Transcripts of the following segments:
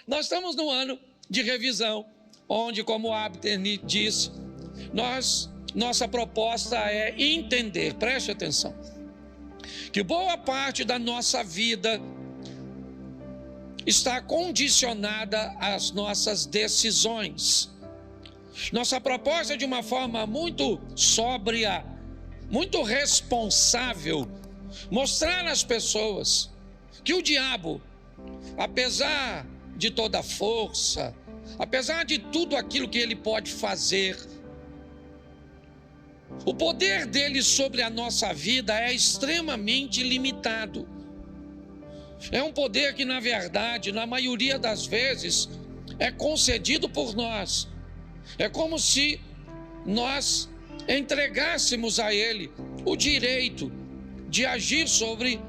Nós estamos no ano de revisão, onde, como o Abner disse, nossa proposta é entender, preste atenção, que boa parte da nossa vida está condicionada às nossas decisões. Nossa proposta é, de uma forma muito sóbria, muito responsável, mostrar às pessoas que o diabo, apesar de toda a força, apesar de tudo aquilo que ele pode fazer, o poder dele sobre a nossa vida é extremamente limitado. É um poder que, na verdade, na maioria das vezes, é concedido por nós. É como se nós entregássemos a ele o direito de agir sobre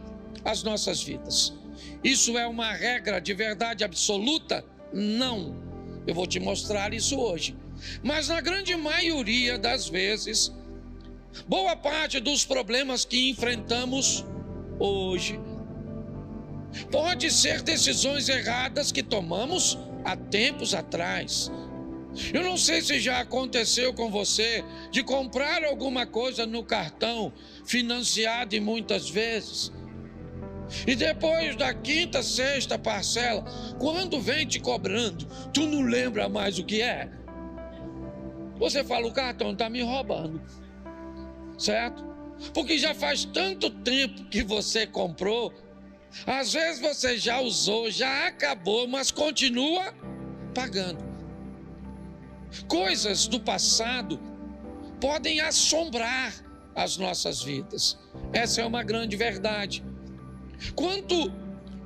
as nossas vidas. Isso é uma regra de verdade absoluta? Não. Eu vou te mostrar isso hoje. Mas na grande maioria das vezes, boa parte dos problemas que enfrentamos hoje pode ser decisões erradas que tomamos há tempos atrás. Eu não sei se já aconteceu com você de comprar alguma coisa no cartão, financiado muitas vezes, e depois da quinta, sexta parcela, quando vem te cobrando, tu não lembra mais o que é. Você fala, o cartão está me roubando, certo? Porque já faz tanto tempo que você comprou, às vezes você já usou, já acabou, mas continua pagando. Coisas do passado podem assombrar as nossas vidas. Essa é uma grande verdade. Quanto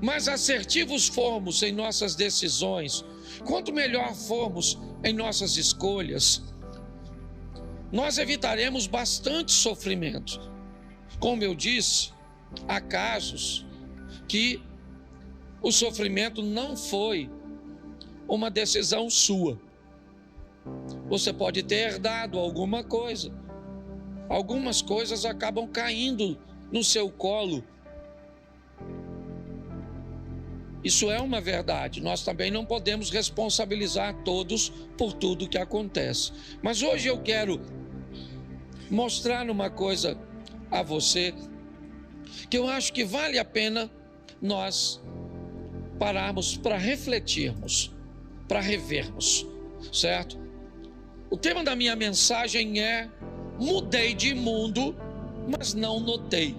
mais assertivos formos em nossas decisões, quanto melhor formos em nossas escolhas, nós evitaremos bastante sofrimento. Como eu disse, há casos que o sofrimento não foi uma decisão sua. Você pode ter herdado alguma coisa. Algumas coisas acabam caindo no seu colo. Isso é uma verdade. Nós também não podemos responsabilizar todos por tudo que acontece. Mas hoje eu quero mostrar uma coisa a você que eu acho que vale a pena nós pararmos para refletirmos, para revermos, certo? O tema da minha mensagem é: mudei de mundo, mas não notei.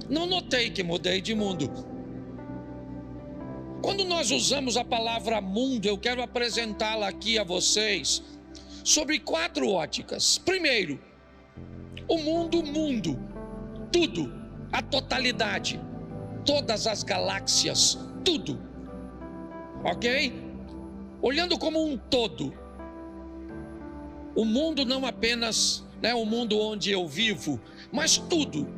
Não notei que mudei de mundo. Quando nós usamos a palavra mundo, eu quero apresentá-la aqui a vocês sobre 4 óticas. Primeiro, o mundo, tudo, a totalidade, todas as galáxias, tudo, ok? Olhando como um todo, o mundo não apenas, o mundo onde eu vivo, mas tudo.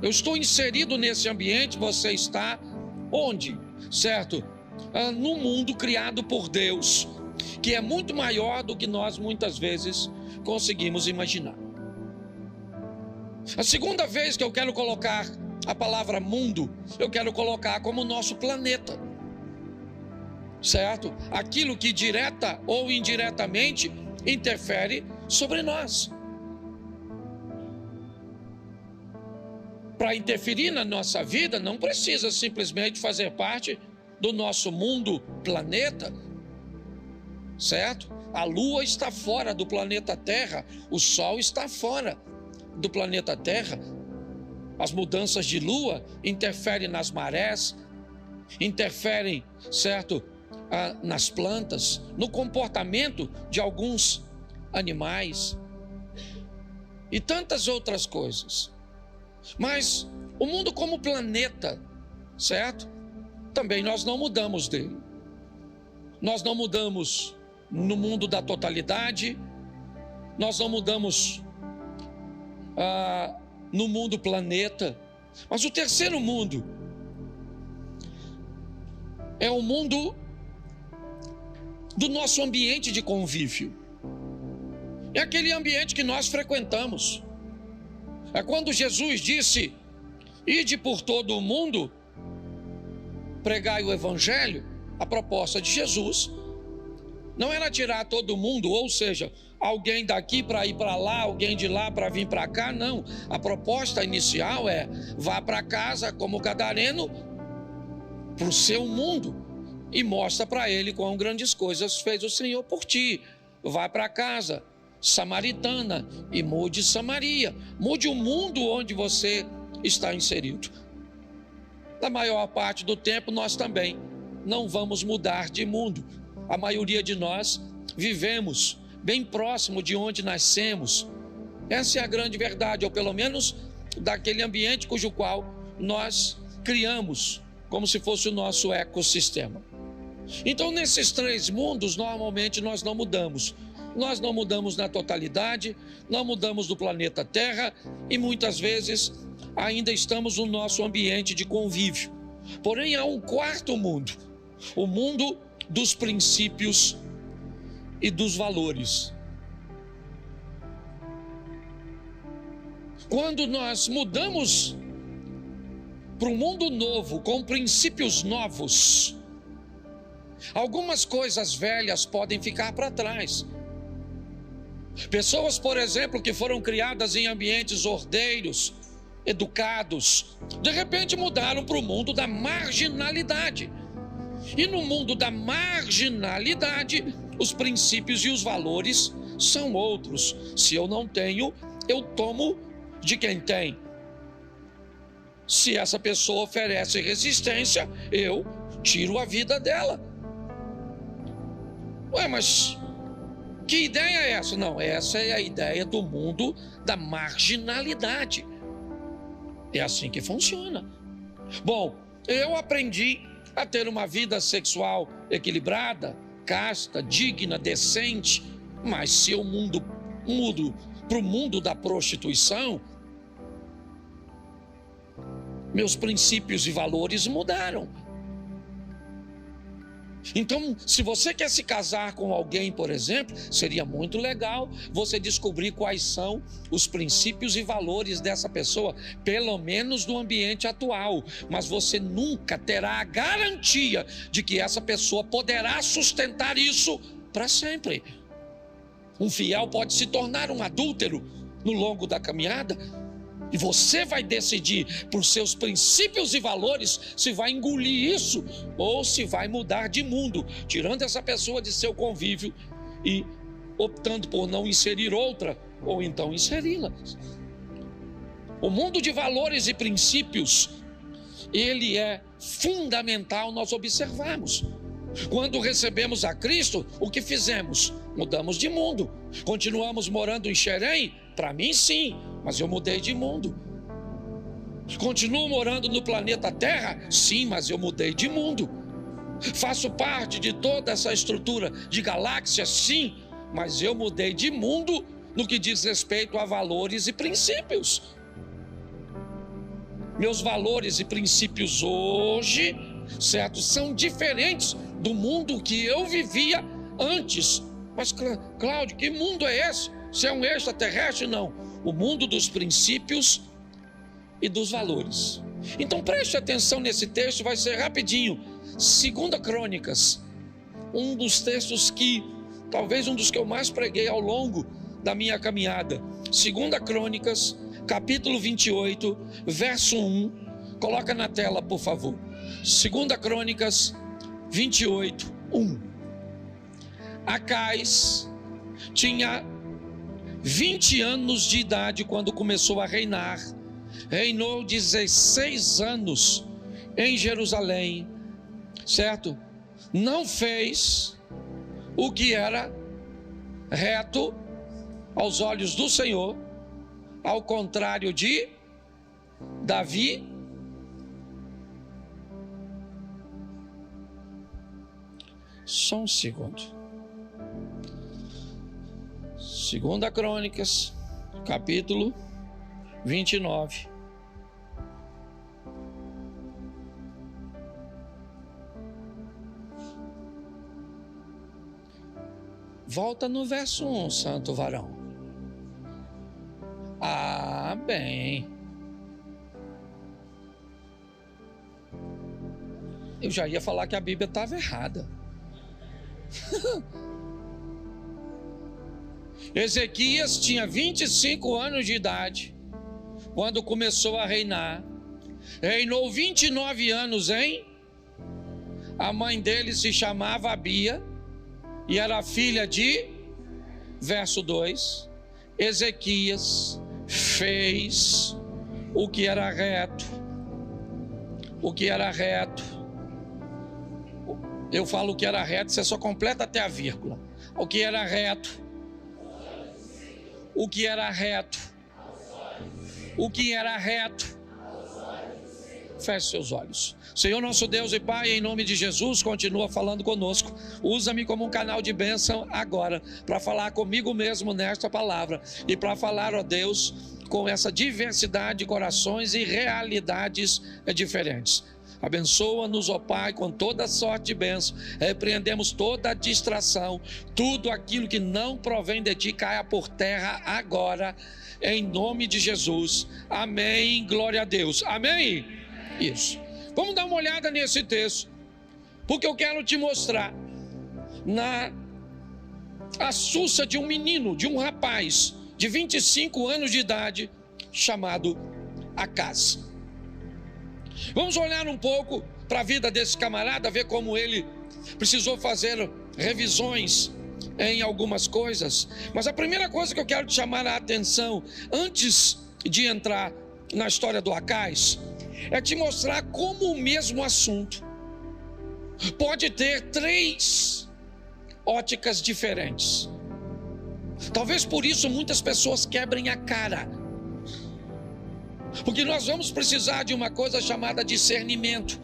Eu estou inserido nesse ambiente, você está onde? Certo? No mundo criado por Deus, que é muito maior do que nós muitas vezes conseguimos imaginar. A segunda vez que eu quero colocar a palavra mundo, eu quero colocar como o nosso planeta, certo? Aquilo que direta ou indiretamente interfere sobre nós. Para interferir na nossa vida, não precisa simplesmente fazer parte do nosso mundo, planeta, certo? A Lua está fora do planeta Terra, o Sol está fora do planeta Terra. As mudanças de Lua interferem nas marés, interferem, certo? Nas plantas, no comportamento de alguns animais e tantas outras coisas. Mas o mundo como planeta, certo? Também nós não mudamos dele. Nós não mudamos no mundo da totalidade, nós não mudamos no mundo planeta. Mas o terceiro mundo é o mundo do nosso ambiente de convívio. É aquele ambiente que nós frequentamos. É quando Jesus disse: ide por todo o mundo, pregai o evangelho. A proposta de Jesus não era tirar todo mundo, ou seja, alguém daqui para ir para lá, alguém de lá para vir para cá, não. A proposta inicial é: vá para casa como gadareno, para o seu mundo, e mostra para ele quão grandes coisas fez o Senhor por ti. Vá para casa samaritana e mude Samaria, mude o mundo onde você está inserido. Na maior parte do tempo nós também não vamos mudar de mundo. A maioria de nós vivemos bem próximo de onde nascemos. Essa é a grande verdade, ou pelo menos daquele ambiente cujo qual nós criamos, como se fosse o nosso ecossistema. Então, nesses três mundos, normalmente nós não mudamos. Nós não mudamos na totalidade, não mudamos do planeta Terra e muitas vezes ainda estamos no nosso ambiente de convívio. Porém, há um quarto mundo, o mundo dos princípios e dos valores. Quando nós mudamos para um mundo novo, com princípios novos, algumas coisas velhas podem ficar para trás. Pessoas, por exemplo, que foram criadas em ambientes ordeiros, educados, de repente mudaram para o mundo da marginalidade. E no mundo da marginalidade, os princípios e os valores são outros. Se eu não tenho, eu tomo de quem tem. Se essa pessoa oferece resistência, eu tiro a vida dela. Ué, mas que ideia é essa? Não, essa é a ideia do mundo da marginalidade. É assim que funciona. Bom, eu aprendi a ter uma vida sexual equilibrada, casta, digna, decente, mas se eu mudo para o mundo da prostituição, meus princípios e valores mudaram. Então, se você quer se casar com alguém, por exemplo, seria muito legal você descobrir quais são os princípios e valores dessa pessoa, pelo menos no ambiente atual. Mas você nunca terá a garantia de que essa pessoa poderá sustentar isso para sempre. Um fiel pode se tornar um adúltero no longo da caminhada. E você vai decidir por seus princípios e valores se vai engolir isso ou se vai mudar de mundo, tirando essa pessoa de seu convívio e optando por não inserir outra ou então inseri-la. O mundo de valores e princípios, ele é fundamental nós observarmos. Quando recebemos a Cristo, o que fizemos? Mudamos de mundo. Continuamos morando em Xerém? Para mim, sim, mas eu mudei de mundo. Continuo morando no planeta Terra? Sim, mas eu mudei de mundo. Faço parte de toda essa estrutura de galáxias? Sim, mas eu mudei de mundo no que diz respeito a valores e princípios. Meus valores e princípios hoje, certo, são diferentes do mundo que eu vivia antes. Mas, Cláudio, que mundo é esse? Você é um extraterrestre? Não. O mundo dos princípios e dos valores. Então preste atenção nesse texto, vai ser rapidinho. 2 Crônicas, um dos textos que, talvez um dos que eu mais preguei ao longo da minha caminhada. 2 Crônicas, capítulo 28, verso 1. Coloca na tela, por favor. 2 Crônicas 28, 1. Acais tinha 20 anos de idade quando começou a reinar. Reinou 16 anos em Jerusalém, certo? Não fez o que era reto aos olhos do Senhor, ao contrário de Davi. Só um segundo. 2 Crônicas, capítulo 29. Volta no verso 1, santo varão. Ah, bem. Eu já ia falar que a Bíblia estava errada. Ezequias tinha 25 anos de idade quando começou a reinar. Reinou 29 anos, hein? A mãe dele se chamava Abia e era filha de, verso 2, Ezequias fez o que era reto. O que era reto. Eu falo o que era reto, você só completa até a vírgula. O que era reto. O que era reto. O que era reto. Feche seus olhos. Senhor nosso Deus e Pai, em nome de Jesus, continua falando conosco. Usa-me como um canal de bênção agora, para falar comigo mesmo nesta palavra. E para falar, ó Deus, com essa diversidade de corações e realidades diferentes. Abençoa-nos, ó Pai, com toda sorte de bênção. Repreendemos toda a distração. Tudo aquilo que não provém de Ti caia por terra agora, em nome de Jesus. Amém. Glória a Deus. Amém. Isso. Vamos dar uma olhada nesse texto, porque eu quero te mostrar na astúcia de um menino, de um rapaz de 25 anos de idade, chamado Acaz. Vamos olhar um pouco para a vida desse camarada, ver como ele precisou fazer revisões em algumas coisas. Mas a primeira coisa que eu quero te chamar a atenção, antes de entrar na história do Acaz, é te mostrar como o mesmo assunto pode ter 3 óticas diferentes. Talvez por isso muitas pessoas quebrem a cara, porque nós vamos precisar de uma coisa chamada discernimento,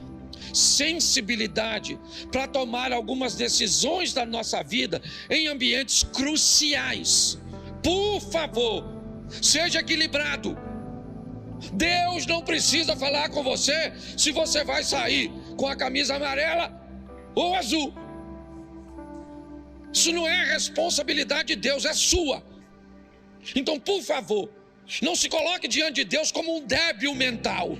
sensibilidade, para tomar algumas decisões da nossa vida em ambientes cruciais. Por favor, seja equilibrado. Deus não precisa falar com você se você vai sair com a camisa amarela ou azul. Isso não é responsabilidade de Deus, é sua. Então, por favor, não se coloque diante de Deus como um débil mental.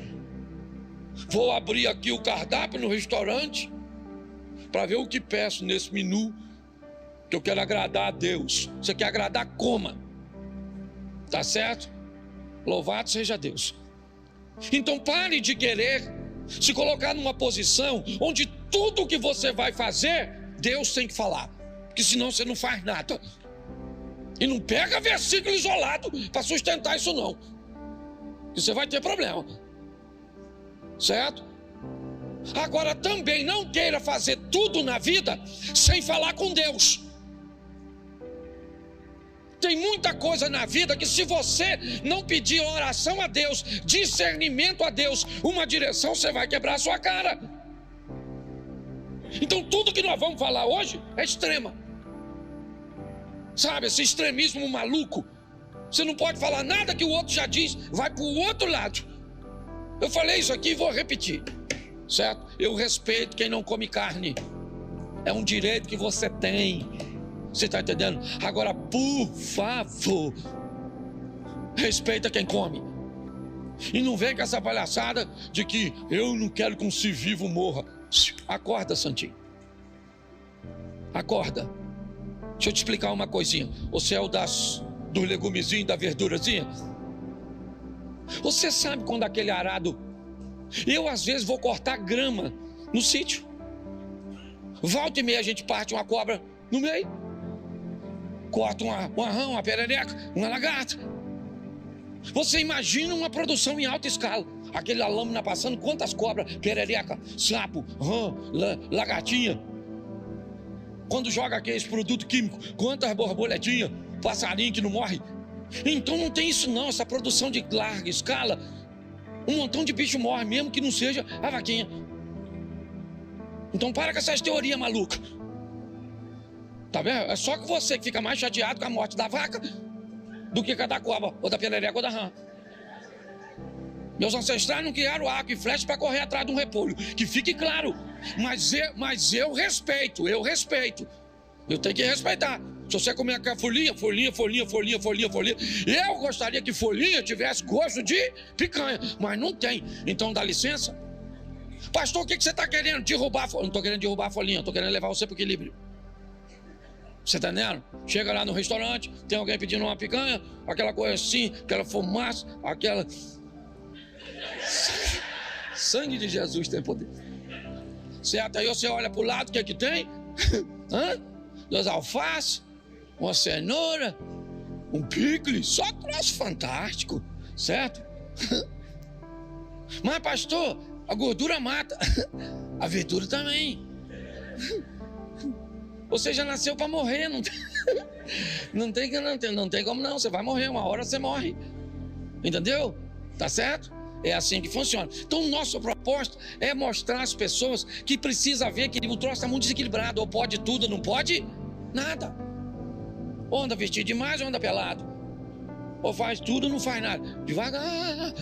Vou abrir aqui o cardápio no restaurante para ver o que peço nesse menu, que eu quero agradar a Deus. Você quer agradar, coma. Tá certo? Louvado seja Deus. Então pare de querer se colocar numa posição onde tudo que você vai fazer, Deus tem que falar, porque senão você não faz nada. E não pega versículo isolado para sustentar isso não, que você vai ter problema. Certo? Agora também não queira fazer tudo na vida sem falar com Deus. Tem muita coisa na vida que, se você não pedir oração a Deus, discernimento a Deus, uma direção, você vai quebrar a sua cara. Então tudo que nós vamos falar hoje é extrema. Sabe, esse extremismo maluco. Você não pode falar nada que o outro já diz, vai para o outro lado. Eu falei isso aqui e vou repetir, certo? Eu respeito quem não come carne. É um direito que você tem. Você está entendendo? Agora, por favor, respeita quem come. E não vem com essa palhaçada de que eu não quero que um ser vivo morra. Acorda, Santinho. Acorda. Deixa eu te explicar uma coisinha. Você é o dos legumezinhos, da verdurazinha. Você sabe quando aquele arado... Eu às vezes vou cortar grama no sítio. Volta e meia a gente parte uma cobra no meio. Corta um arrão, uma perereca, uma lagarta. Você imagina uma produção em alta escala. Aquela lâmina passando, quantas cobras, perereca, sapo, rã, lagartinha. Quando joga aqueles produtos químicos, quantas borboletinhas, passarinho que não morre. Então não tem isso não, essa produção de larga escala. Um montão de bicho morre, mesmo que não seja a vaquinha. Então para com essas teorias malucas. Tá vendo? É só que você que fica mais chateado com a morte da vaca do que com a da cobra, ou da perereca, ou da rã. Meus ancestrais não criaram arco e flecha para correr atrás de um repolho. Que fique claro. Mas eu respeito. Eu tenho que respeitar. Se você comer aquela folhinha, eu gostaria que folhinha tivesse gosto de picanha, mas não tem. Então dá licença. Pastor, o que você está querendo? Derrubar a folhinha? Não estou querendo derrubar a folhinha, estou querendo levar você para o equilíbrio. Você está entendendo? Chega lá no restaurante, tem alguém pedindo uma picanha, aquela coisa assim, aquela fumaça, aquela... Sangue de Jesus tem poder. Certo? Aí você olha para o lado, o que é que tem? Duas alfaces, uma cenoura, um picles, só troço fantástico, certo? Mas pastor, a gordura mata, a verdura também. Você já nasceu para morrer, não tem como não, você vai morrer, uma hora você morre, entendeu? Tá certo? É assim que funciona. Então, nossa proposta é mostrar às pessoas que precisa ver que o troço está muito desequilibrado. Ou pode tudo, ou não pode nada. Ou anda vestido demais, ou anda pelado. Ou faz tudo, ou não faz nada. Devagar.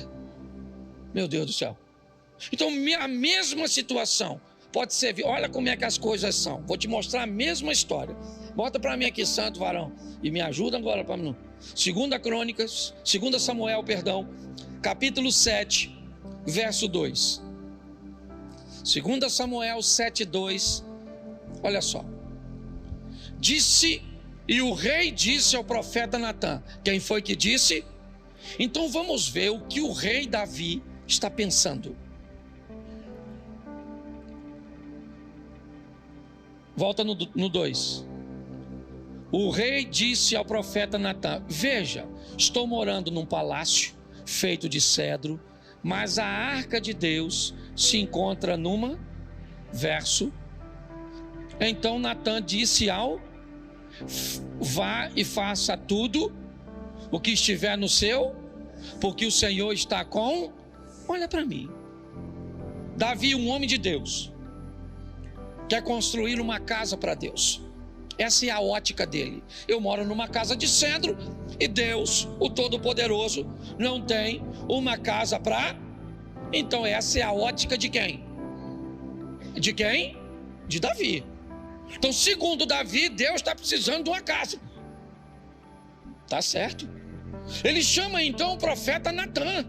Meu Deus do céu. Então, a mesma situação pode ser. Olha como é que as coisas são. Vou te mostrar a mesma história. Bota para mim aqui, santo varão. E me ajuda agora para mim. 2 Samuel, capítulo 7, verso 2. 2 Samuel 7, 2. Olha só. E o rei disse ao profeta Natã. Quem foi que disse? Então vamos ver o que o rei Davi está pensando. Volta no 2. O rei disse ao profeta Natã: veja, estou morando num palácio feito de cedro, mas a arca de Deus se encontra numa... Verso. Então Natã disse ao... vá e faça tudo o que estiver no seu, porque o Senhor está com... Olha para mim. Davi, um homem de Deus, quer construir uma casa para Deus. Essa é a ótica dele. Eu moro numa casa de cedro e Deus, o Todo-Poderoso, não tem uma casa para... Então essa é a ótica de quem? De quem? De Davi. Então, segundo Davi, Deus está precisando de uma casa. Tá certo? Ele chama então o profeta Natã.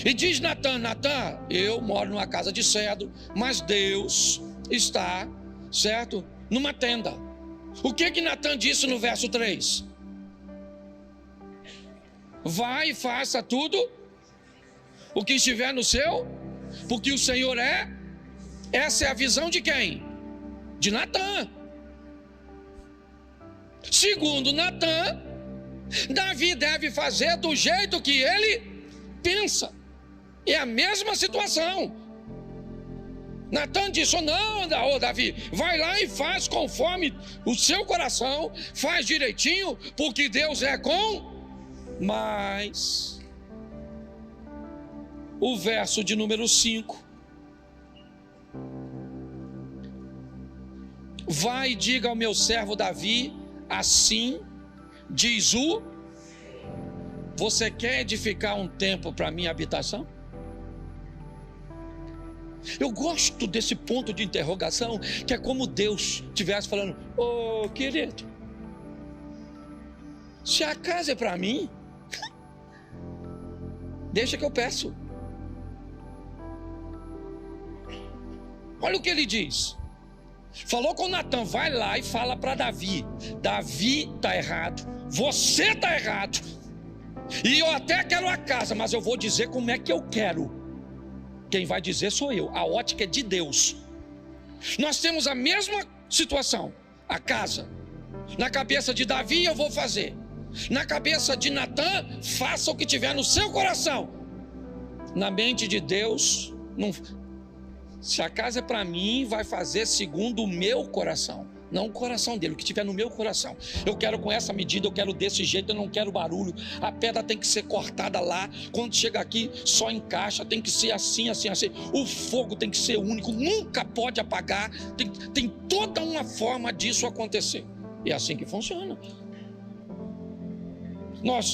E diz Natã: Natã, eu moro numa casa de cedro, mas Deus está, certo, numa tenda. O que Natã disse no verso 3? Vai e faça tudo o que estiver no seu, porque o Senhor é... Essa é a visão de quem? De Natã. Segundo Natã, Davi deve fazer do jeito que ele pensa. É a mesma situação. Natã disse: oh, não, Davi, vai lá e faz conforme o seu coração, faz direitinho, porque Deus é com... Mas o verso de número 5: vai e diga ao meu servo Davi, assim diz o... Você quer edificar um templo para minha habitação? Eu gosto desse ponto de interrogação, que é como Deus estivesse falando: ô querido, se a casa é para mim, deixa que eu peço. Olha o que ele diz. Falou com Natã: vai lá e fala para Davi. Davi está errado, você está errado, e eu até quero a casa, mas eu vou dizer como é que eu quero. Quem vai dizer sou eu. A ótica é de Deus. Nós temos a mesma situação. A casa. Na cabeça de Davi eu vou fazer. Na cabeça de Natã, faça o que tiver no seu coração. Na mente de Deus, não... Se a casa é para mim, vai fazer segundo o meu coração, não o coração dele, o que tiver no meu coração. Eu quero com essa medida, eu quero desse jeito, eu não quero barulho. A pedra tem que ser cortada lá, quando chega aqui só encaixa, tem que ser assim, assim, assim. O fogo tem que ser único, nunca pode apagar. Tem toda uma forma disso acontecer. É assim que funciona.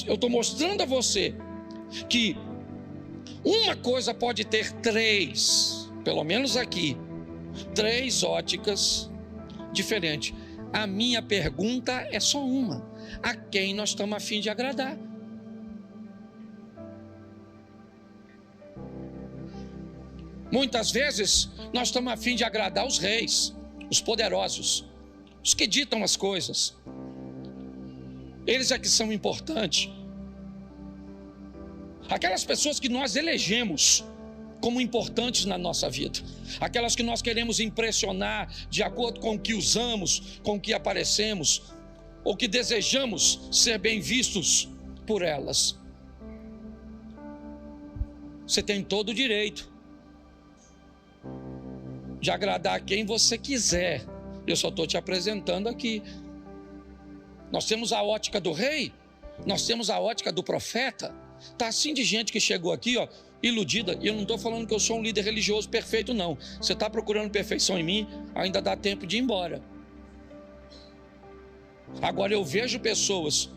Eu estou mostrando a você que uma coisa pode ter três, pelo menos aqui, três óticas diferentes. A minha pergunta é só uma: a quem nós estamos a fim de agradar? Muitas vezes nós estamos a fim de agradar os reis, os poderosos, os que ditam as coisas. Eles é que são importantes. Aquelas pessoas que nós elegemos como importantes na nossa vida, aquelas que nós queremos impressionar de acordo com o que usamos, com o que aparecemos, ou que desejamos ser bem vistos por elas. Você tem todo o direito de agradar quem você quiser. Eu só estou te apresentando aqui. Nós temos a ótica do rei, nós temos a ótica do profeta. Está assim de gente que chegou aqui, ó, iludida. E eu não estou falando que eu sou um líder religioso perfeito, não. Você está procurando perfeição em mim, ainda dá tempo de ir embora. Agora eu vejo pessoas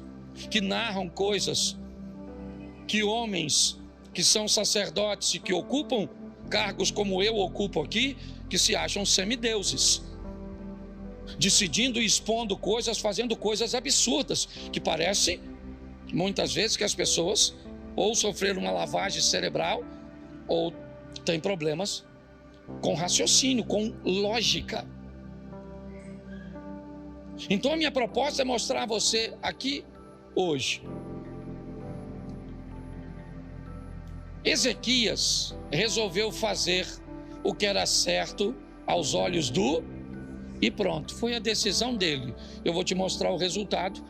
que narram coisas que homens que são sacerdotes e que ocupam cargos como eu ocupo aqui, que se acham semideuses, decidindo e expondo coisas, fazendo coisas absurdas, que parece muitas vezes que as pessoas ou sofreram uma lavagem cerebral ou têm problemas com raciocínio, com lógica. Então a minha proposta é mostrar a você aqui hoje. Ezequias resolveu fazer o que era certo aos olhos do... E pronto, foi a decisão dele. Eu vou te mostrar o resultado,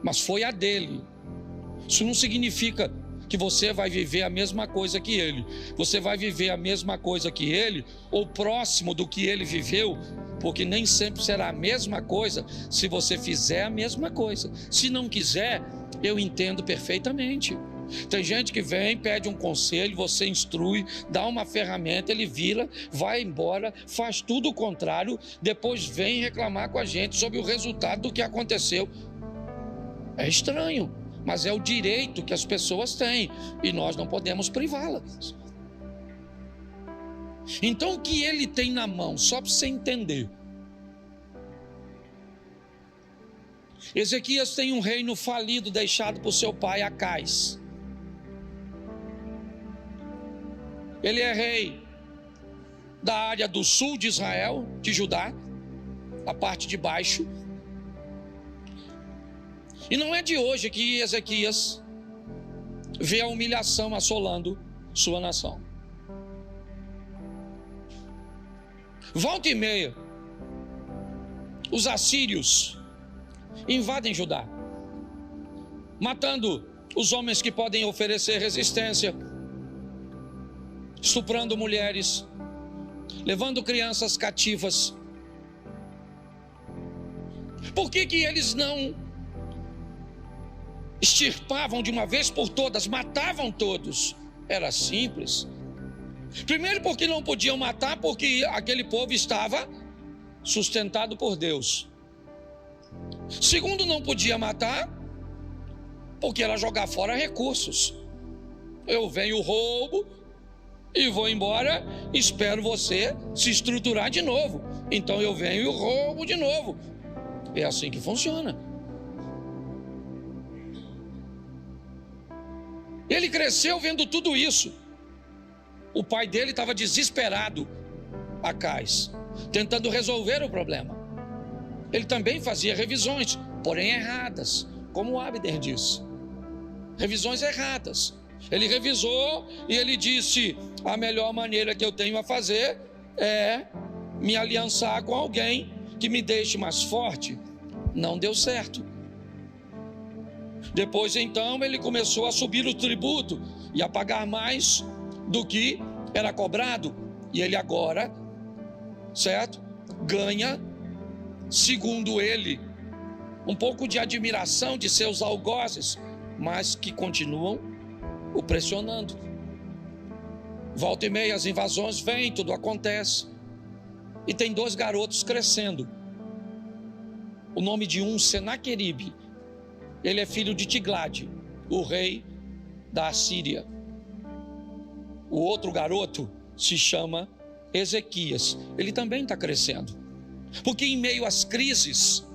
mas foi a dele. Isso não significa que você vai viver a mesma coisa que ele. Você vai viver a mesma coisa que ele, ou próximo do que ele viveu, porque nem sempre será a mesma coisa se você fizer a mesma coisa. Se não quiser, eu entendo perfeitamente. Tem gente que vem, pede um conselho, você instrui, dá uma ferramenta, ele vira, vai embora, faz tudo o contrário, depois vem reclamar com a gente sobre o resultado do que aconteceu. É estranho, mas é o direito que as pessoas têm e nós não podemos privá-las. Então o que ele tem na mão, só para você entender. Ezequias tem um reino falido deixado por seu pai Acais. Ele é rei da área do sul de Israel, de Judá, a parte de baixo. E não é de hoje que Ezequias vê a humilhação assolando sua nação. Volta e meia, os assírios invadem Judá, matando os homens que podem oferecer resistência, estuprando mulheres, levando crianças cativas. Por que eles não extirpavam de uma vez por todas, matavam todos? Era simples. Primeiro, porque não podiam matar, porque aquele povo estava sustentado por Deus. Segundo, não podia matar, porque era jogar fora recursos. Eu venho, roubo e vou embora, espero você se estruturar de novo. Então eu venho e roubo de novo. É assim que funciona. Ele cresceu vendo tudo isso. O pai dele estava desesperado, Acais, tentando resolver o problema. Ele também fazia revisões, porém erradas, como Abner disse. Revisões erradas. Ele revisou e ele disse: a melhor maneira que eu tenho a fazer é me aliançar com alguém que me deixe mais forte. Não deu certo. Depois então ele começou a subir o tributo e a pagar mais do que era cobrado. E ele agora, certo, ganha, segundo ele, um pouco de admiração de seus algozes, mas que continuam o pressionando. Volta e meia as invasões vêm, tudo acontece. E tem dois garotos crescendo. O nome de um, Senaqueribe. Ele é filho de Tiglade, o rei da Assíria. O outro garoto se chama Ezequias. Ele também está crescendo. Porque em meio às crises,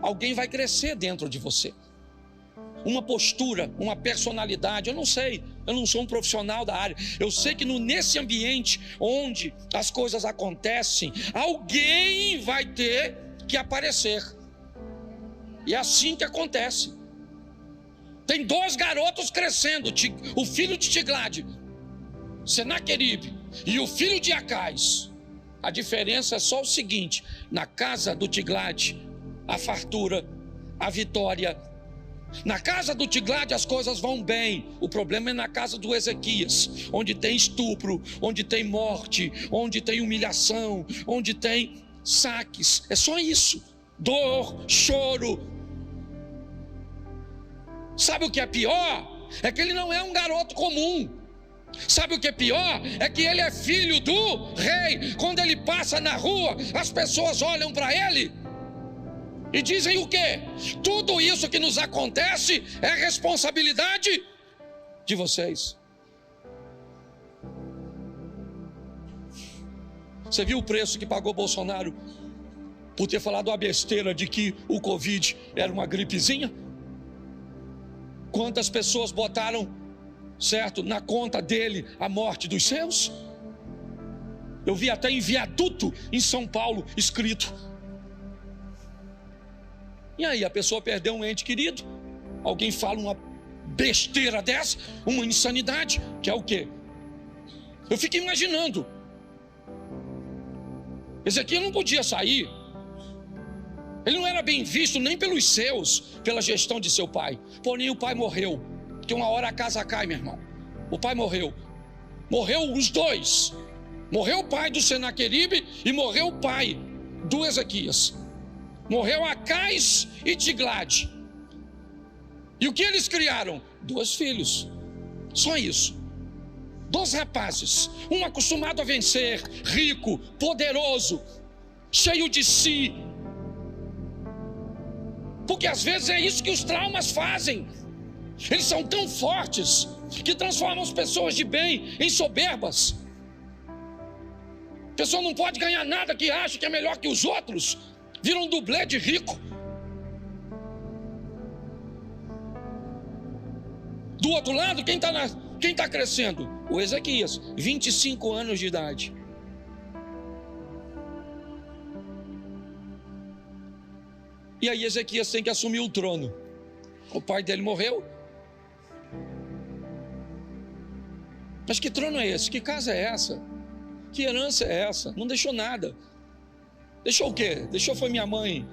alguém vai crescer dentro de você. uma postura, uma personalidade, eu não sei, eu não sou um profissional da área. Eu sei que nesse ambiente onde as coisas acontecem, alguém vai ter que aparecer. E é assim que acontece. Tem 2 garotos crescendo, o filho de Tiglade, Senaqueribe, e o filho de Acais. A diferença é só o seguinte: na casa do Tiglade, a fartura, a vitória. Na casa do Tiglade as coisas vão bem. O problema é na casa do Ezequias, onde tem estupro, onde tem morte, onde tem humilhação, onde tem saques. É só isso: dor, choro. Sabe o que é pior? É que ele não é um garoto comum. Sabe o que é pior? É que ele é filho do rei. Quando ele passa na rua, as pessoas olham para ele e dizem o quê? Tudo isso que nos acontece é responsabilidade de vocês. Você viu o preço que pagou Bolsonaro por ter falado a besteira de que o Covid era uma gripezinha? Quantas pessoas botaram, certo, na conta dele a morte dos seus? Eu vi até em viaduto em São Paulo escrito. E aí, a pessoa perdeu um ente querido, alguém fala uma besteira dessa, uma insanidade, que é o quê? Eu fico imaginando, Ezequias não podia sair, ele não era bem visto nem pelos seus, pela gestão de seu pai. Porém o pai morreu, porque uma hora a casa cai, meu irmão. O pai morreu os 2, morreu o pai do Senaqueribe e morreu o pai do Ezequias. Morreu Acais e Tiglade. E o que eles criaram? 2 filhos. Só isso. 2 rapazes. Um acostumado a vencer, rico, poderoso, cheio de si. Porque às vezes é isso que os traumas fazem. Eles são tão fortes que transformam as pessoas de bem em soberbas. A pessoa não pode ganhar nada que acha que é melhor que os outros. Vira um dublê de rico. Do outro lado, quem está crescendo? O Ezequias, 25 anos de idade. E aí Ezequias tem que assumir o trono. O pai dele morreu. Mas que trono é esse? Que casa é essa? Que herança é essa? Não deixou nada. Deixou o quê? Deixou foi minha mãe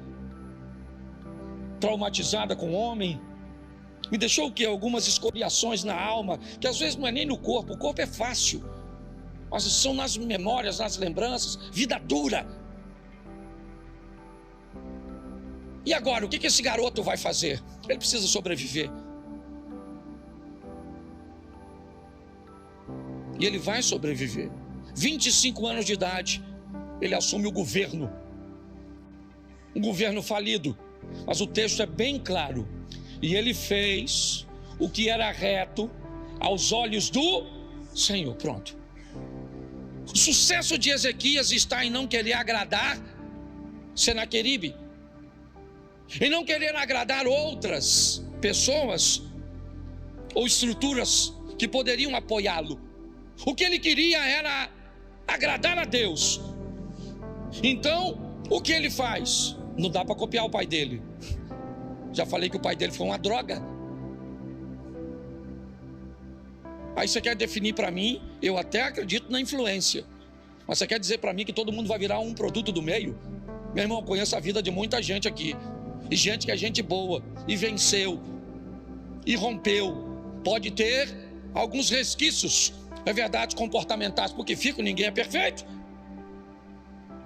traumatizada com o homem. Me deixou o quê? Algumas escoriações na alma, que às vezes não é nem no corpo. O corpo é fácil, mas são nas memórias, nas lembranças. Vida dura. E agora, o que esse garoto vai fazer? Ele precisa sobreviver. E ele vai sobreviver. 25 anos de idade, ele assume o governo. Um governo falido. Mas o texto é bem claro. E ele fez o que era reto aos olhos do Senhor. Pronto. O sucesso de Ezequias está em não querer agradar Senaqueribe, em não querer agradar outras pessoas ou estruturas que poderiam apoiá-lo. O que ele queria era agradar a Deus. Então, o que ele faz? Não dá para copiar o pai dele. Já falei que o pai dele foi uma droga. Aí você quer definir para mim, eu até acredito na influência, mas você quer dizer para mim que todo mundo vai virar um produto do meio? Meu irmão, eu conheço a vida de muita gente aqui, e gente que é gente boa, e venceu, e rompeu. Pode ter alguns resquícios, é verdade, comportamentais, porque ninguém é perfeito.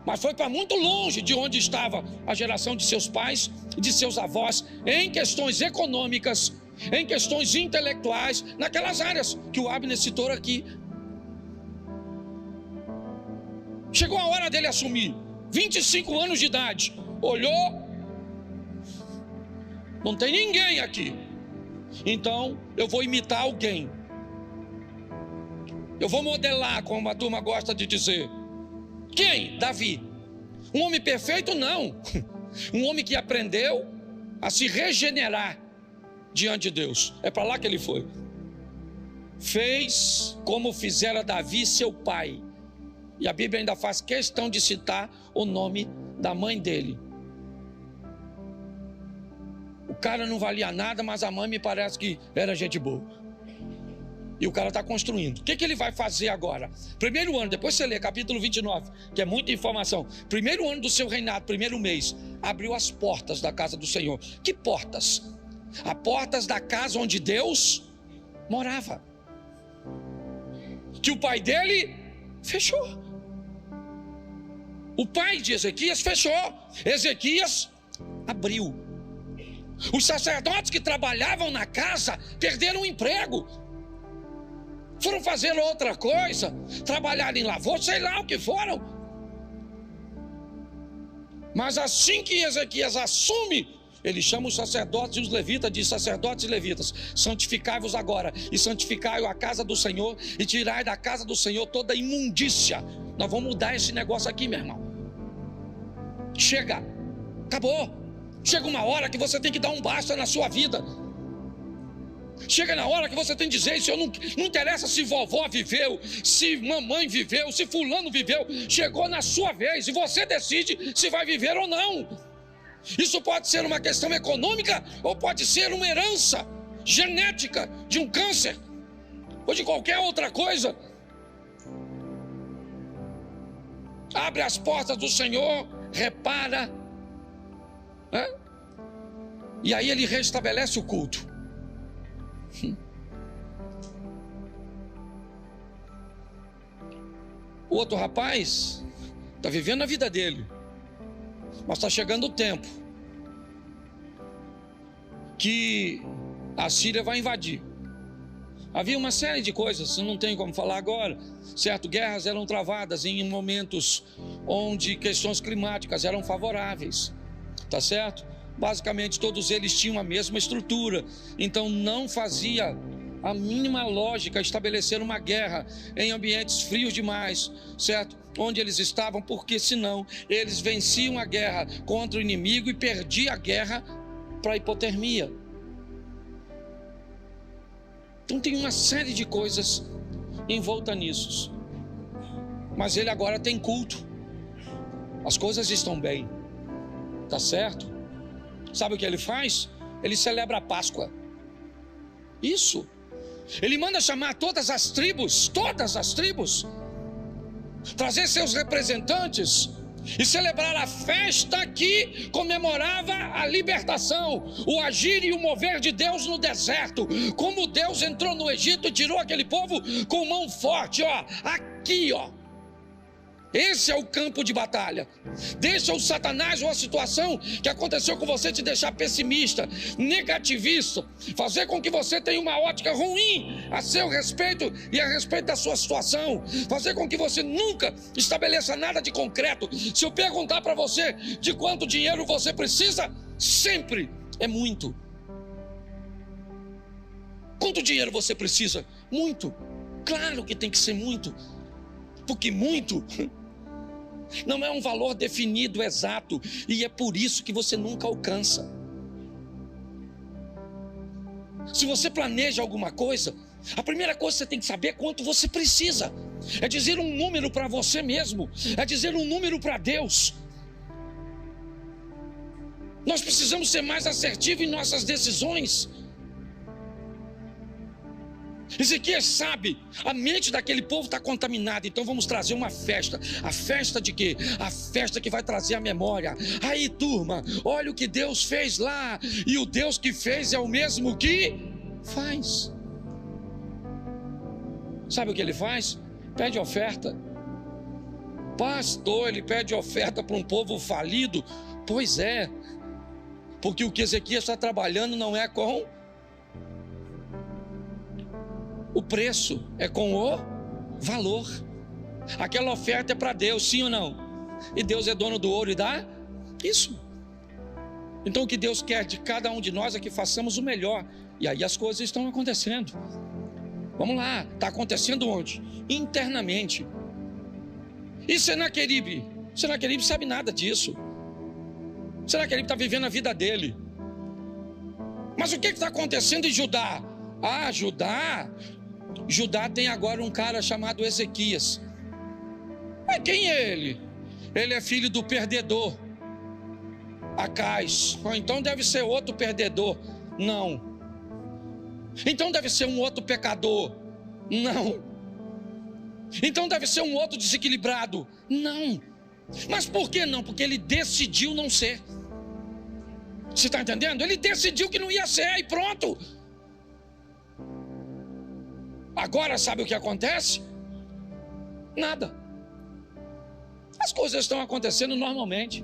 Mas foi para muito longe de onde estava a geração de seus pais e de seus avós, em questões econômicas, em questões intelectuais, naquelas áreas que o Abner citou aqui. Chegou a hora dele assumir, 25 anos de idade, olhou, não tem ninguém aqui, então eu vou imitar alguém, eu vou modelar, como a turma gosta de dizer. Quem? Davi. Um homem perfeito? Não. Um homem que aprendeu a se regenerar diante de Deus. É para lá que ele foi. Fez como fizera Davi, seu pai. E a Bíblia ainda faz questão de citar o nome da mãe dele. O cara não valia nada, mas a mãe me parece que era gente boa. E o cara está construindo. O que ele vai fazer agora? Primeiro ano, depois você lê capítulo 29, que é muita informação. Primeiro ano do seu reinado, primeiro mês, abriu as portas da casa do Senhor. Que portas? As portas da casa onde Deus morava, que o pai dele fechou. O pai de Ezequias fechou, Ezequias abriu. Os sacerdotes que trabalhavam na casa perderam o emprego, foram fazer outra coisa, trabalhar em lavoura, sei lá o que foram. Mas assim que Ezequias assume, ele chama os sacerdotes e os levitas, diz: sacerdotes e levitas, santificai-vos agora, e santificai a casa do Senhor, e tirai da casa do Senhor toda imundícia. Nós vamos mudar esse negócio aqui, meu irmão. Chega, acabou. Chega uma hora que você tem que dar um basta na sua vida. Chega na hora que você tem que dizer: isso não interessa se vovó viveu, se mamãe viveu, se fulano viveu. Chegou na sua vez e você decide se vai viver ou não. Isso pode ser uma questão econômica ou pode ser uma herança genética de um câncer ou de qualquer outra coisa. Abre as portas do Senhor, repara, né? E aí ele restabelece o culto. O outro rapaz está vivendo a vida dele, mas está chegando o tempo que a Síria vai invadir. Havia uma série de coisas, não tem como falar agora, certo? Guerras eram travadas em momentos onde questões climáticas eram favoráveis, tá certo? Basicamente todos eles tinham a mesma estrutura, então não fazia a mínima lógica estabelecer uma guerra em ambientes frios demais, certo? Onde eles estavam, porque senão eles venciam a guerra contra o inimigo e perdiam a guerra para a hipotermia. Então tem uma série de coisas envolta nisso. Mas ele agora tem culto. As coisas estão bem, tá certo? Sabe o que ele faz? Ele celebra a Páscoa. Isso. Ele manda chamar todas as tribos, trazer seus representantes e celebrar a festa que comemorava a libertação, o agir e o mover de Deus no deserto. Como Deus entrou no Egito e tirou aquele povo com mão forte, ó, aqui, ó. Esse é o campo de batalha. Deixa o Satanás ou a situação que aconteceu com você te deixar pessimista, negativista, fazer com que você tenha uma ótica ruim a seu respeito e a respeito da sua situação, fazer com que você nunca estabeleça nada de concreto. Se eu perguntar para você de quanto dinheiro você precisa, sempre é muito. Quanto dinheiro você precisa? Muito. Claro que tem que ser muito, porque muito não é um valor definido exato, e é por isso que você nunca alcança. Se você planeja alguma coisa, a primeira coisa que você tem que saber é quanto você precisa. É dizer um número para você mesmo, é dizer um número para Deus. Nós precisamos ser mais assertivos em nossas decisões. Ezequias sabe, a mente daquele povo está contaminada, então vamos trazer uma festa. A festa de quê? A festa que vai trazer a memória. Aí, turma, olha o que Deus fez lá, e o Deus que fez é o mesmo que faz. Sabe o que ele faz? Pede oferta. Pastor, ele pede oferta para um povo falido? Pois é, porque o que Ezequias está trabalhando não é com o preço, é com o valor. Aquela oferta é para Deus, sim ou não? E Deus é dono do ouro e dá isso. Então o que Deus quer de cada um de nós é que façamos o melhor. E aí as coisas estão acontecendo. Vamos lá, está acontecendo onde? Internamente. E Senaqueribe? Senaqueribe sabe nada disso. Senaqueribe está vivendo a vida dele. Mas o que está acontecendo em Judá? Ah, Judá tem agora um cara chamado Ezequias. Mas quem é ele? Ele é filho do perdedor, Acais. Então deve ser outro perdedor. Não. Então deve ser um outro pecador. Não. Então deve ser um outro desequilibrado. Não. Mas por que não? Porque ele decidiu não ser. Você está entendendo? Ele decidiu que não ia ser e pronto. Agora sabe o que acontece? Nada. As coisas estão acontecendo normalmente.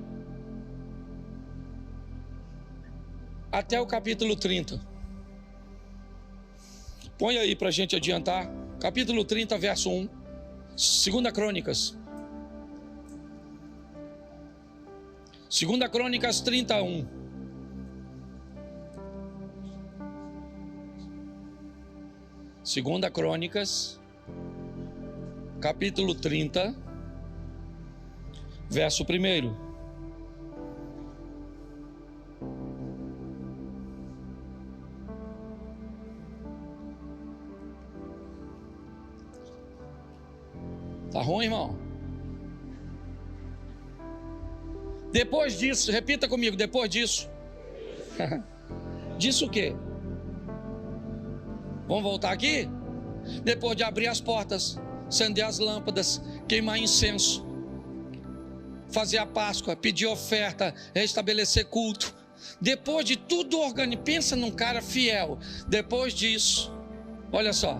Até o capítulo 30. Põe aí para a gente adiantar. Capítulo 30, verso 1. 2 Crônicas. 2 Crônicas 31. Segunda Crônicas, capítulo 30, verso 1. Tá ruim, irmão? Depois disso, repita comigo, depois disso. Disso o quê? Vamos voltar aqui? Depois de abrir as portas, acender as lâmpadas, queimar incenso, fazer a Páscoa, pedir oferta, restabelecer culto. Depois de tudo organizado, pensa num cara fiel. Depois disso, olha só,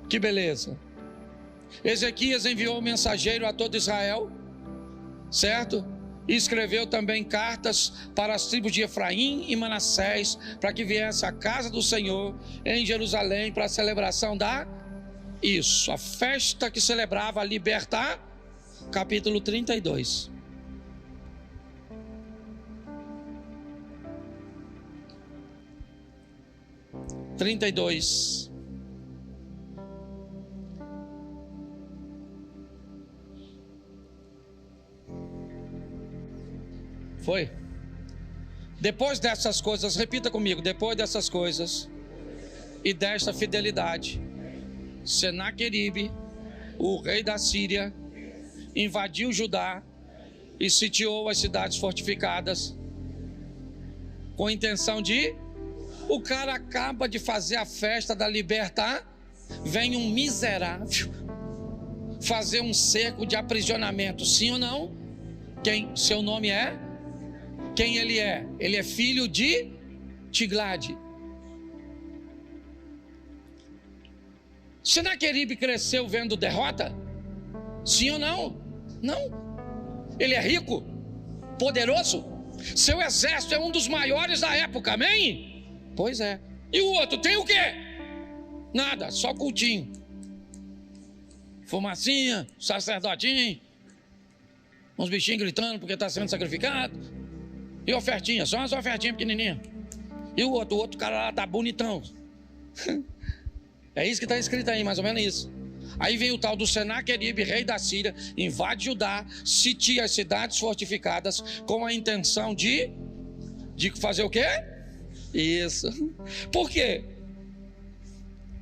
que beleza. Ezequias enviou um mensageiro a todo Israel, certo? E escreveu também cartas para as tribos de Efraim e Manassés, para que viesse à casa do Senhor em Jerusalém para a celebração da... Isso, a festa que celebrava a libertar, capítulo 32. Foi? Depois dessas coisas, repita comigo, depois dessas coisas e desta fidelidade, Senaqueribe, o rei da Síria, invadiu Judá e sitiou as cidades fortificadas com a intenção de... O cara acaba de fazer a festa da libertar, vem um miserável fazer um cerco de aprisionamento, sim ou não? Quem seu nome é? Quem ele é? Ele é filho de Tiglade. Senaqueribe cresceu vendo derrota? Sim ou não? Não. Ele é rico, poderoso. Seu exército é um dos maiores da época, amém? Pois é. E o outro tem o quê? Nada, só cultinho. Fumacinha, sacerdotinho, uns bichinhos gritando porque está sendo sacrificado. E ofertinha, só umas ofertinhas pequenininhas. E o outro cara lá tá bonitão. É isso que está escrito aí, mais ou menos isso. Aí vem o tal do Senaqueribe, rei da Síria, invade Judá, sitia as cidades fortificadas com a intenção de fazer o quê? Isso. Por quê?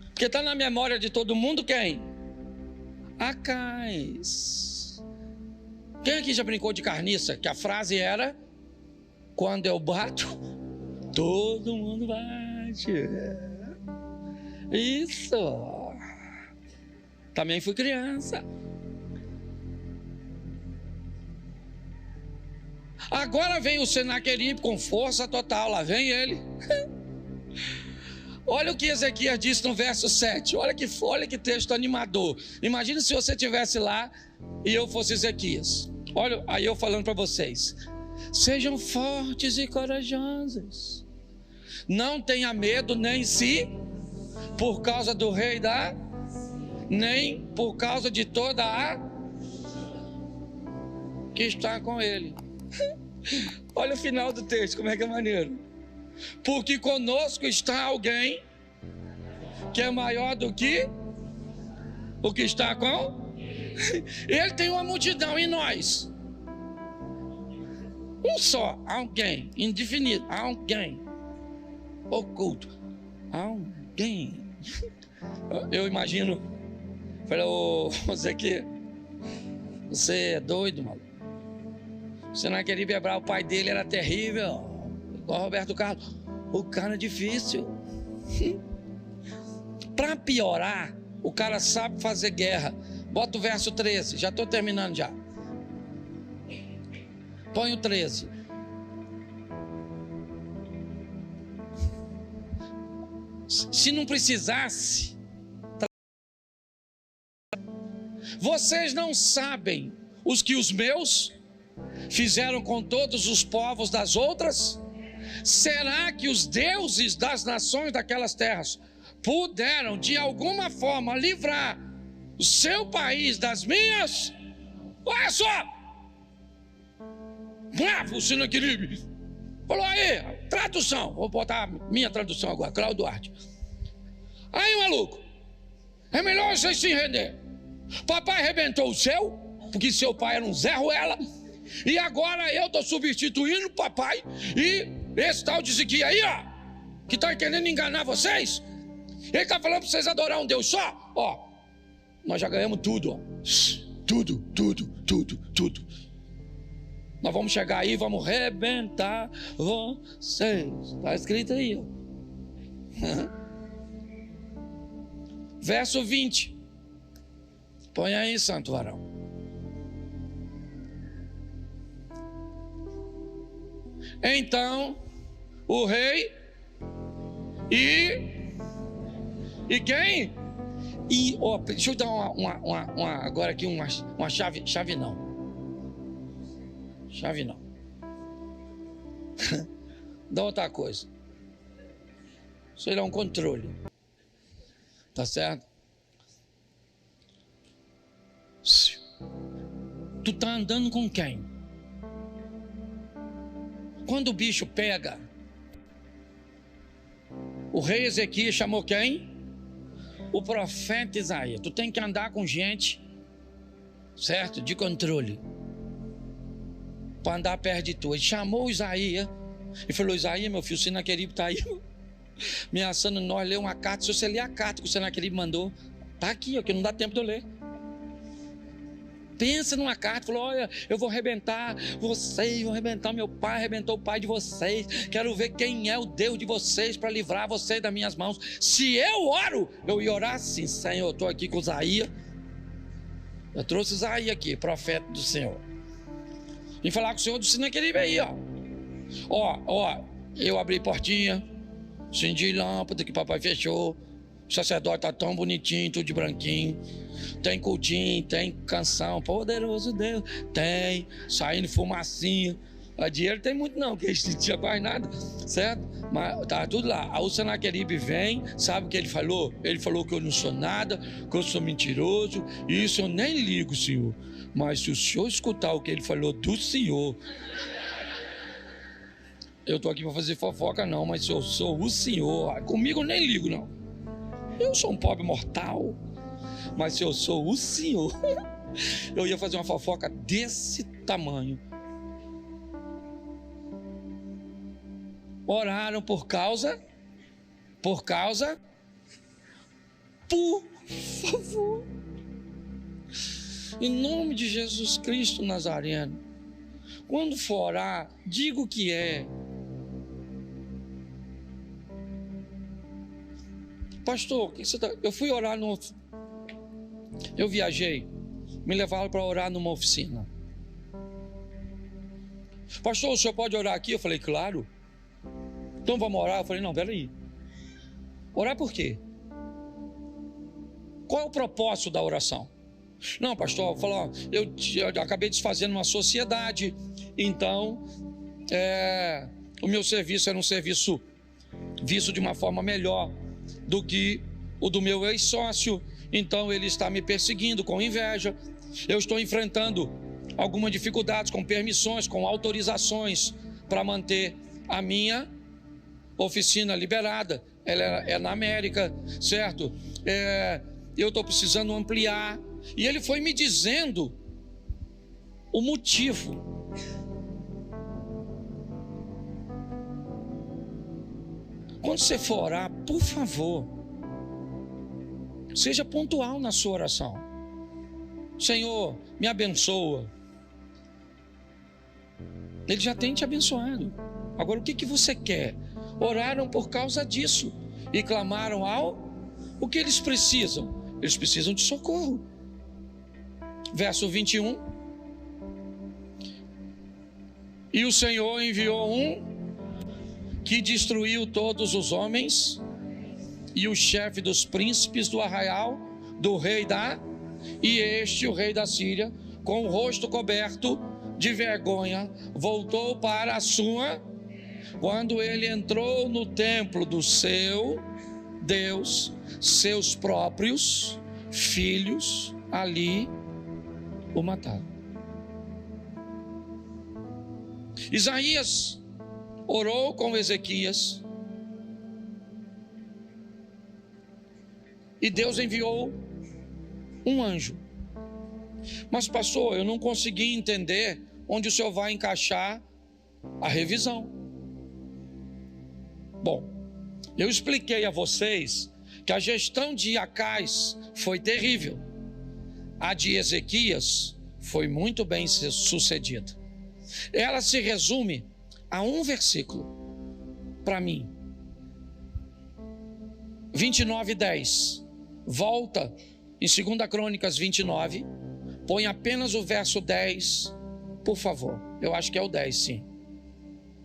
Porque está na memória de todo mundo quem? Acais. Quem aqui já brincou de carniça? Que a frase era: quando eu bato, todo mundo bate. Isso. Também fui criança. Agora vem o Senaqueribe com força total. Lá vem ele. Olha o que Ezequias disse no verso 7. Olha que texto animador. Imagina se você estivesse lá e eu fosse Ezequias. Olha, aí eu falando para vocês: sejam fortes e corajosos. Não tenha medo nem se por causa do rei nem por causa de toda a que está com ele. Olha o final do texto, como é que é maneiro. Porque conosco está alguém que é maior do que o que está com ele. Tem uma multidão e nós um só, alguém indefinido, alguém. oculto. Alguém. Eu imagino. Falei, ô, você que. Você é doido, maluco. Você não queria quebrar, o pai dele era terrível. Igual Roberto Carlos. O cara é difícil. Para piorar, o cara sabe fazer guerra. Bota o verso 13, já estou terminando já. Põe o 13. Se não precisasse, vocês não sabem os que os meus fizeram com todos os povos das outras? Será que os deuses das nações daquelas terras puderam de alguma forma livrar o seu país das minhas? Olha só! Bravo, Sinaqueribe! Falou aí, tradução. Vou botar minha tradução agora, Cláudio Duarte. Aí, maluco, é melhor vocês se render. Papai arrebentou o seu, porque seu pai era um Zé Ruela, e agora eu estou substituindo o papai, e esse tal de Ezequiel aí, ó, que está querendo enganar vocês, ele está falando para vocês adorar um Deus só, ó, nós já ganhamos tudo, ó. Tudo. Nós vamos chegar aí, vamos arrebentar vocês. Está escrito aí, ó. Verso 20. Põe aí, santo varão. Então, o rei e quem? E, ó, deixa eu dar agora aqui uma chave não. Chave não. Dá outra coisa. Isso aí é um controle. Tá certo? Tu tá andando com quem? Quando o bicho pega, o rei Ezequias chamou quem? O profeta Isaías. Tu tem que andar com gente, certo? De controle. Para andar perto de tu. Ele chamou Isaías e falou: Isaías, meu filho, o Sinaqueribe está aí ameaçando nós ler uma carta. Se você ler a carta que o Sinaqueribe mandou, está aqui, ó, que não dá tempo de eu ler. Pensa numa carta, falou: olha, eu vou arrebentar vocês, vou arrebentar meu pai, arrebentou o pai de vocês, quero ver quem é o Deus de vocês para livrar vocês das minhas mãos. Se eu oro, eu ia orar assim: Senhor, eu estou aqui com Isaías, eu trouxe Isaías aqui, profeta do Senhor, e falar com o Senhor do Sinaqueribe aí, ó, eu abri portinha, acendi lâmpada que papai fechou, o sacerdote tá tão bonitinho, tudo de branquinho, tem cultinho, tem canção, poderoso Deus, tem, saindo fumacinha, a dinheiro tem muito não, que a gente não tinha quase nada, certo? Mas tá tudo lá. Aí o Sinaqueribe vem, sabe o que ele falou? Ele falou que eu não sou nada, que eu sou mentiroso, e isso eu nem ligo, senhor. Mas se o senhor escutar o que ele falou do senhor, eu tô aqui para fazer fofoca não, mas se eu sou o senhor, comigo eu nem ligo não. Eu sou um pobre mortal, mas se eu sou o senhor, eu ia fazer uma fofoca desse tamanho. Oraram por favor, em nome de Jesus Cristo Nazareno, quando for orar, diga o que é. Pastor, eu fui orar eu viajei, me levaram para orar numa oficina. Pastor, o senhor pode orar aqui? Eu falei, claro. Então vamos orar? Eu falei, não, peraí. Orar por quê? Qual é o propósito da oração? Não, pastor, falou, eu acabei desfazendo uma sociedade, então o meu serviço era um serviço visto de uma forma melhor do que o do meu ex-sócio, então ele está me perseguindo com inveja, eu estou enfrentando algumas dificuldades com permissões, com autorizações para manter a minha oficina liberada, ela é na América, certo? Eu estou precisando ampliar, e ele foi me dizendo o motivo. Quando você for orar, por favor, seja pontual na sua oração. Senhor, me abençoa. Ele já tem te abençoado. Agora, o que você quer? Oraram por causa disso e clamaram o que eles precisam? Eles precisam de socorro. Verso 21. E o Senhor enviou que destruiu todos os homens e o chefe dos príncipes do arraial do rei e o rei da Síria, com o rosto coberto de vergonha, voltou para a sua. Quando ele entrou no templo do seu Deus, seus próprios filhos ali o mataram. Isaías orou com Ezequias e Deus enviou um anjo. Mas pastor, eu não consegui entender onde o senhor vai encaixar a revisão. Bom, eu expliquei a vocês que a gestão de Acais foi terrível. A de Ezequias foi muito bem sucedida. Ela se resume a um versículo, para mim. 29:10. Volta em 2 Crônicas 29. Põe apenas o verso 10, por favor. Eu acho que é o 10, sim.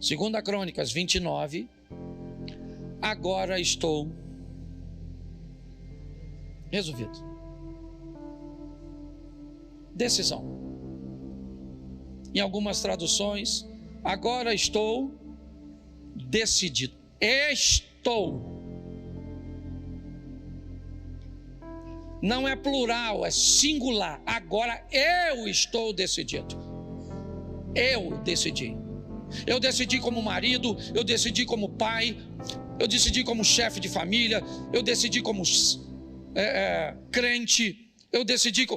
2 Crônicas 29. Agora estou resolvido. Decisão. Em algumas traduções, agora estou decidido. Estou. Não é plural, é singular. Agora eu estou decidido. Eu decidi. Eu decidi como marido, eu decidi como pai, eu decidi como chefe de família, eu decidi como crente, eu decidi.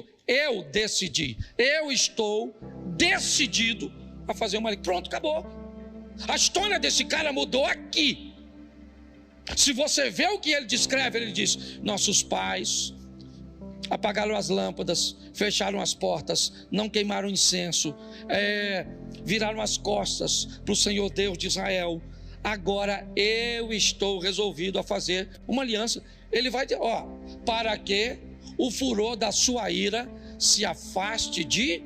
Eu estou decidido a fazer uma lei. Pronto, acabou. A história desse cara mudou aqui. Se você vê o que ele descreve, ele diz: nossos pais apagaram as lâmpadas, fecharam as portas, não queimaram incenso, viraram as costas para o Senhor Deus de Israel. Agora eu estou resolvido a fazer uma aliança. Ele vai dizer, para que o furor da sua ira se afaste de...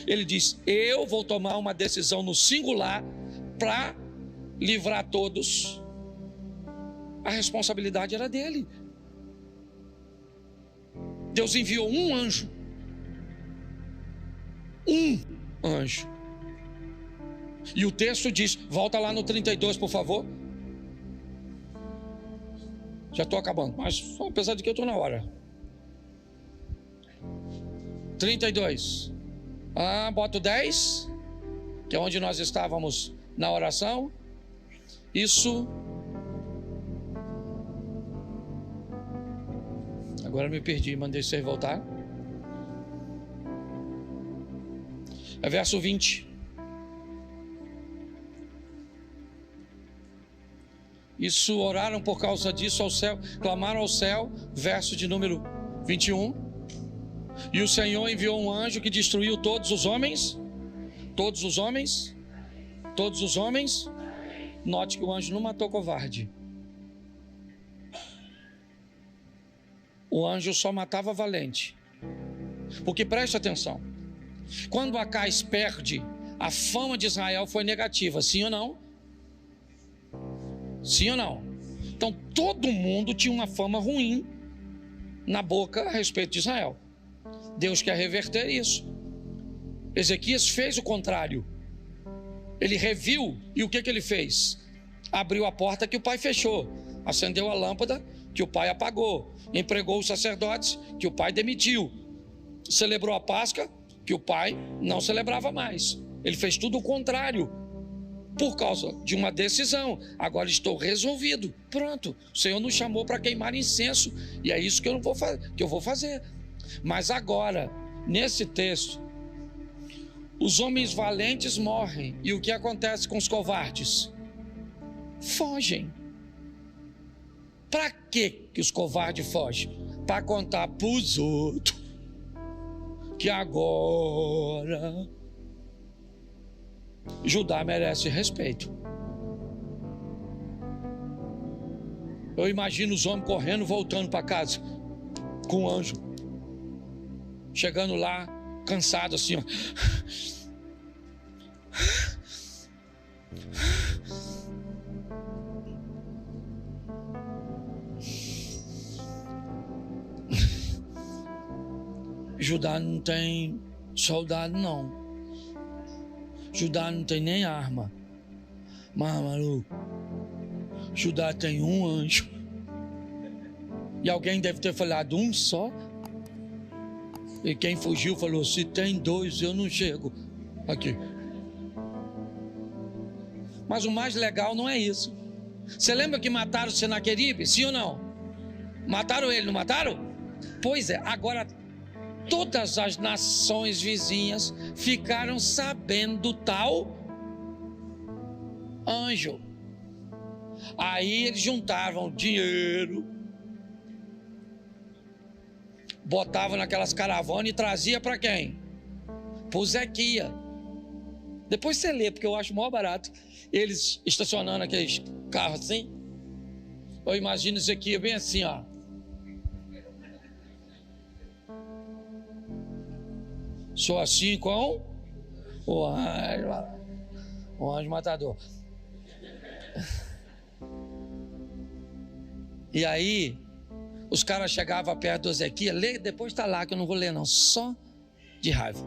Ele diz, eu vou tomar uma decisão no singular para livrar todos. A responsabilidade era dele. Deus enviou um anjo. Um anjo. E o texto diz, volta lá no 32, por favor. Já estou acabando, mas apesar de que eu estou na hora. 32. Bota o 10, que é onde nós estávamos na oração. Isso. Agora me perdi, mandei vocês voltar. É verso 20. Isso, oraram por causa disso ao céu, clamaram ao céu, verso de número 21. E o Senhor enviou um anjo que destruiu todos os homens. Todos os homens. Todos os homens. Note que o anjo não matou covarde. O anjo só matava valente. Porque preste atenção, quando Acais perde, a fama de Israel foi negativa, sim ou não? Sim ou não? Então todo mundo tinha uma fama ruim na boca a respeito de Israel. Deus quer reverter isso. Ezequias fez o contrário. Ele reviu, e o que ele fez? Abriu a porta que o pai fechou, acendeu a lâmpada que o pai apagou, empregou os sacerdotes que o pai demitiu, celebrou a Páscoa que o pai não celebrava mais. Ele fez tudo o contrário, por causa de uma decisão. Agora estou resolvido, pronto, o Senhor nos chamou para queimar incenso, e é isso que eu vou fazer. Mas agora, nesse texto, os homens valentes morrem, e o que acontece com os covardes? Fogem. Para que os covardes fogem? Para contar para os outros que agora Judá merece respeito. Eu imagino os homens correndo, voltando para casa com o anjo, chegando lá cansado assim, ó. Judá não tem soldado, não. Judá não tem nem arma. Mas, maluco, Judá tem um anjo. E alguém deve ter falado, um só? E quem fugiu falou, se tem dois, eu não chego aqui. Mas o mais legal não é isso. Você lembra que mataram o Senaqueribe? Sim ou não? Mataram ele, não mataram? Pois é, agora todas as nações vizinhas ficaram sabendo do tal anjo. Aí eles juntavam dinheiro, botavam naquelas caravanas e trazia para quem? Para o Zequia. Depois você lê, porque eu acho maior barato. Eles estacionando aqueles carros assim. Eu imagino Zequia bem assim, ó. Sou assim com o anjo matador. E aí, os caras chegavam perto do Ezequiel, lê, depois está lá, que eu não vou ler não, só de raiva.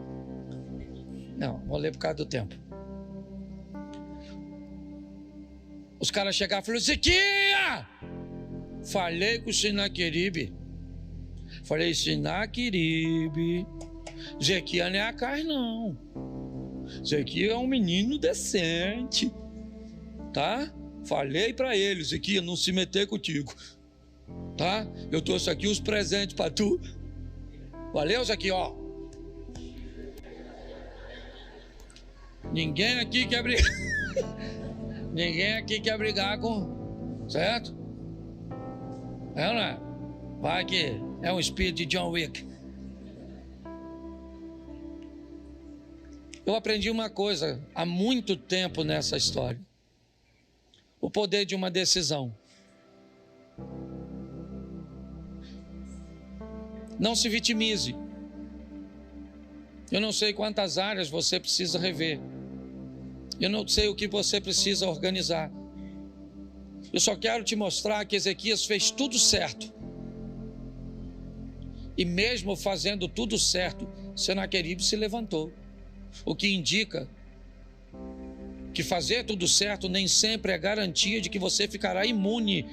Não, vou ler por causa do tempo. Os caras chegavam e falaram, Ezequiel! Falei com o Senaqueribe. Falei, Senaqueribe, Ezequiel não é a carne, não. Ezequiel é um menino decente, tá? Falei para ele, Ezequiel, não se meter contigo, tá? Eu trouxe aqui os presentes para tu. Valeu, Ezequiel, ó. Ninguém aqui quer brigar. Ninguém aqui quer brigar com... Certo? É ou não é? Vai que é um espírito de John Wick. Eu aprendi uma coisa há muito tempo nessa história. O poder de uma decisão. Não se vitimize. Eu não sei quantas áreas você precisa rever. Eu não sei o que você precisa organizar. Eu só quero te mostrar que Ezequias fez tudo certo. E mesmo fazendo tudo certo, Senaqueribe se levantou. O que indica que fazer tudo certo nem sempre é garantia de que você ficará imune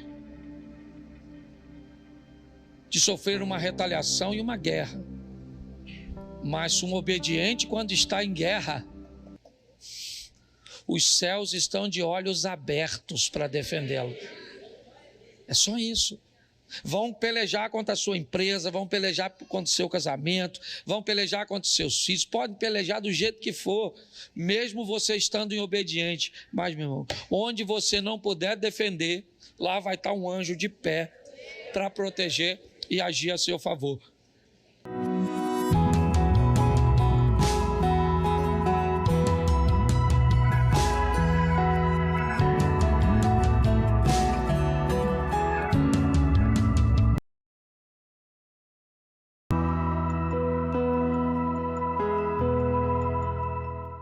de sofrer uma retaliação e uma guerra. Mas um obediente, quando está em guerra, os céus estão de olhos abertos para defendê-lo. É só isso. Vão pelejar contra a sua empresa, vão pelejar contra o seu casamento, vão pelejar contra os seus filhos, podem pelejar do jeito que for, mesmo você estando em obediente. Mas, meu irmão, onde você não puder defender, lá vai estar um anjo de pé para proteger e agir a seu favor.